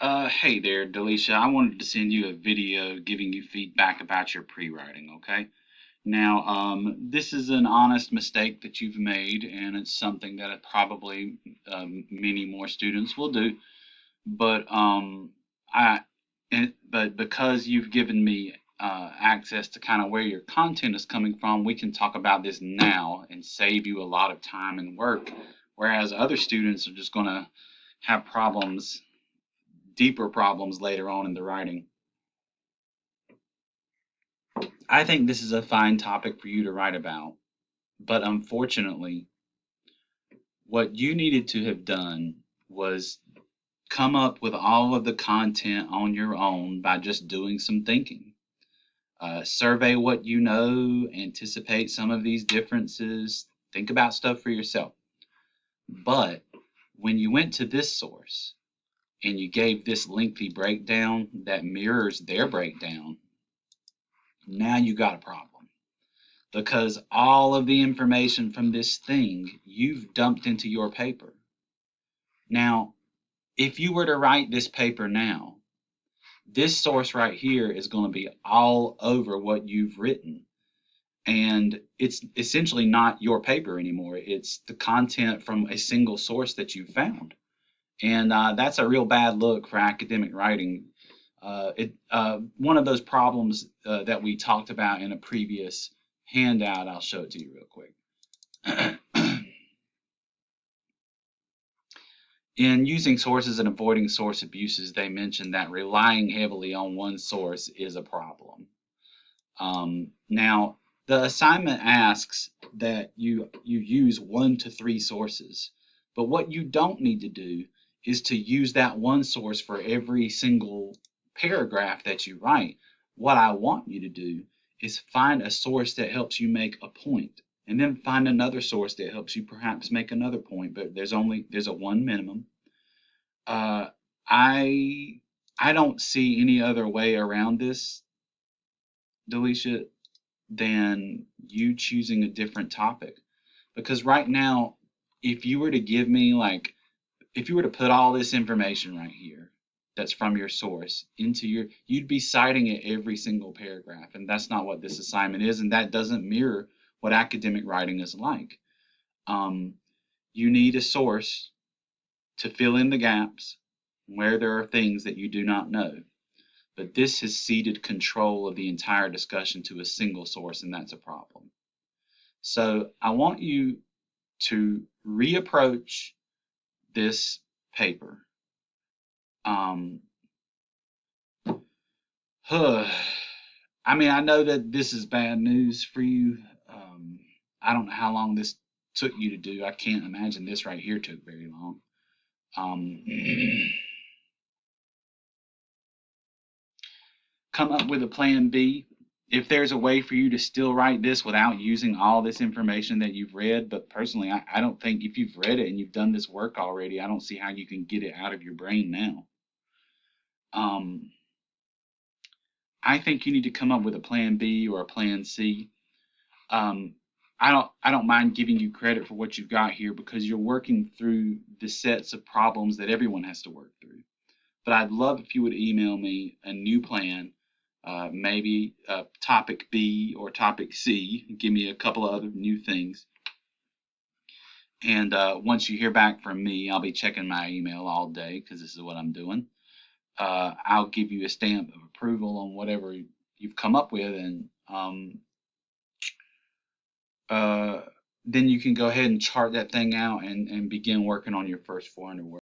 Hey there, Delisha. I wanted to send you a video giving you feedback about your pre-writing, okay? Now, this is an honest mistake that you've made, and it's something that probably many more students will do. But I, but because you've given me access to kind of where your content is coming from, we can talk about this now and save you a lot of time and work. Whereas other students are just going to have problems, deeper problems later on in the writing. I think this is a fine topic for you to write about, but unfortunately, what you needed to have done was come up with all of the content on your own by just doing some thinking. Survey what you know, anticipate some of these differences, think about stuff for yourself. But when you went to this source and you gave this lengthy breakdown that mirrors their breakdown, now you got a problem. Because all of the information from this thing you've dumped into your paper. Now, if you were to write this paper now, this source right here is going to be all over what you've written. And it's essentially not your paper anymore. It's the content from a single source that you found. And that's a real bad look for academic writing. One of those problems that we talked about in a previous handout, I'll show it to you real quick. In using sources and avoiding source abuses, they mentioned that relying heavily on one source is a problem. Now, the assignment asks that you use 1 to 3 sources, but what you don't need to do is to use that one source for every single paragraph that you write. What I want you to do is find a source that helps you make a point, and then find another source that helps you perhaps make another point, but there's a one minimum. Uh, I I don't see any other way around this, Delisha, than you choosing a different topic. Because right now, if you were to give me if you were to put all this information right here that's from your source into you'd be citing it every single paragraph, and that's not what this assignment is, and that doesn't mirror what academic writing is like. Um, you need a source to fill in the gaps where there are things that you do not know. But this has ceded control of the entire discussion to a single source, and that's a problem. So I want you to reapproach this paper. Um, I mean, I know that this is bad news for you. I don't know how long this took you to do. I can't imagine this right here took very long. Um, come up with a plan B. If there's a way for you to still write this without using all this information that you've read, but personally, I don't think if you've read it and you've done this work already, I don't see how you can get it out of your brain now. Um, I think you need to come up with a plan B or a plan C. Um, I don't mind giving you credit for what you've got here because you're working through the sets of problems that everyone has to work through. But I'd love if you would email me a new plan, maybe topic B or topic C. Give me a couple of other new things. And once you hear back from me, I'll be checking my email all day because this is what I'm doing. I'll give you a stamp of approval on whatever you've come up with, and uh, then you can go ahead and chart that thing out and begin working on your first 400 words.